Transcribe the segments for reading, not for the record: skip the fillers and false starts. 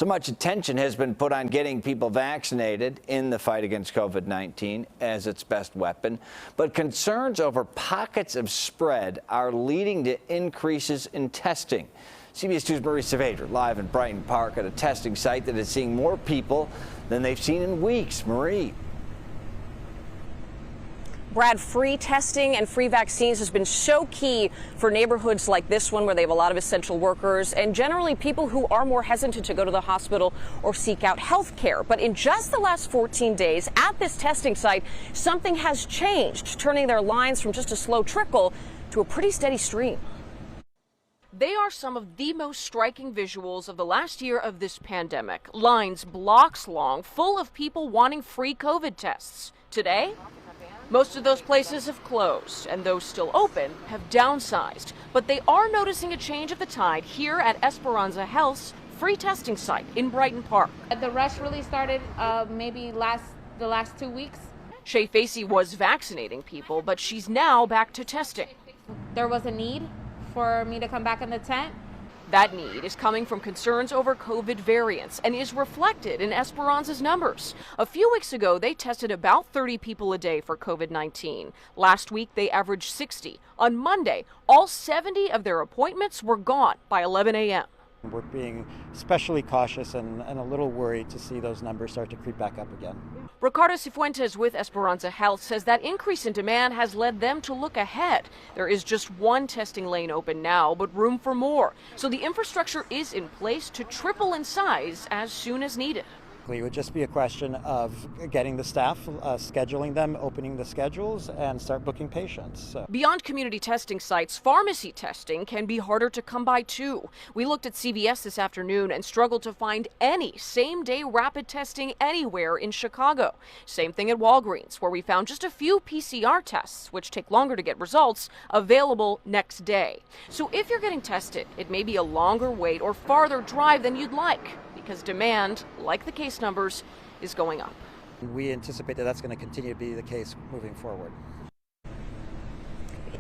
So much attention has been put on getting people vaccinated in the fight against COVID-19 as its best weapon. But concerns over pockets of spread are leading to increases in testing. CBS 2's Marie Saavedra live in Brighton Park at a testing site that is seeing more people than they've seen in weeks. Marie. Brad, free testing and free vaccines has been so key for neighborhoods like this one where they have a lot of essential workers and generally people who are more hesitant to go to the hospital or seek out health care. But in just the last 14 days at this testing site, something has changed, turning their lines from just a slow trickle to a pretty steady stream. They are some of the most striking visuals of the last year of this pandemic. Lines blocks long, full of people wanting free COVID tests. Today, most of those places have closed, and those still open have downsized. But they are noticing a change of the tide here at Esperanza Health's free testing site in Brighton Park. The rush really started maybe the last 2 weeks. Shay Facey was vaccinating people, but she's now back to testing. There was a need for me to come back in the tent. That need is coming from concerns over COVID variants and is reflected in Esperanza's numbers. A few weeks ago, they tested about 30 people a day for COVID-19. Last week, they averaged 60. On Monday, all 70 of their appointments were gone by 11 a.m. We're being especially cautious and a little worried to see those numbers start to creep back up again. Ricardo Cifuentes with Esperanza Health says that increase in demand has led them to look ahead. There is just one testing lane open now, but room for more. So the infrastructure is in place to triple in size as soon as needed. It would just be a question of getting the staff, scheduling them, opening the schedules, and start booking patients. Beyond community testing sites, pharmacy testing can be harder to come by too. We looked at CVS this afternoon and struggled to find any same-day rapid testing anywhere in Chicago. Same thing at Walgreens, where we found just a few PCR tests, which take longer to get results, available next day. So if you're getting tested, it may be a longer wait or farther drive than you'd like, because demand, like the case numbers, is going up. We anticipate that that's going to continue to be the case moving forward.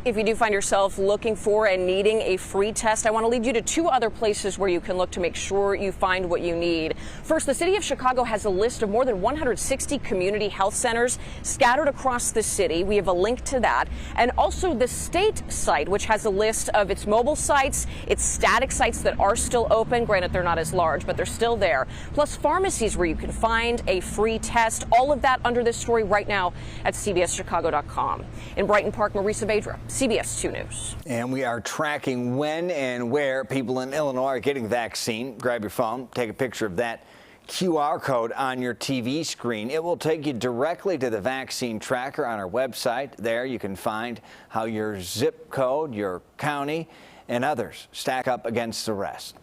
If you do find yourself looking for and needing a free test, I want to lead you to two other places where you can look to make sure you find what you need. First, the city of Chicago has a list of more than 160 community health centers scattered across the city. We have a link to that. And also the state site, which has a list of its mobile sites, its static sites that are still open. Granted, they're not as large, but they're still there. Plus pharmacies where you can find a free test. All of that under this story right now at CBSChicago.com. In Brighton Park, Marie Saavedra, CBS 2 News. And we are tracking when and where people in Illinois are getting vaccine. Grab your phone, take a picture of that QR code on your TV screen. It will take you directly to the vaccine tracker on our website. There you can find how your zip code, your county, and others stack up against the rest.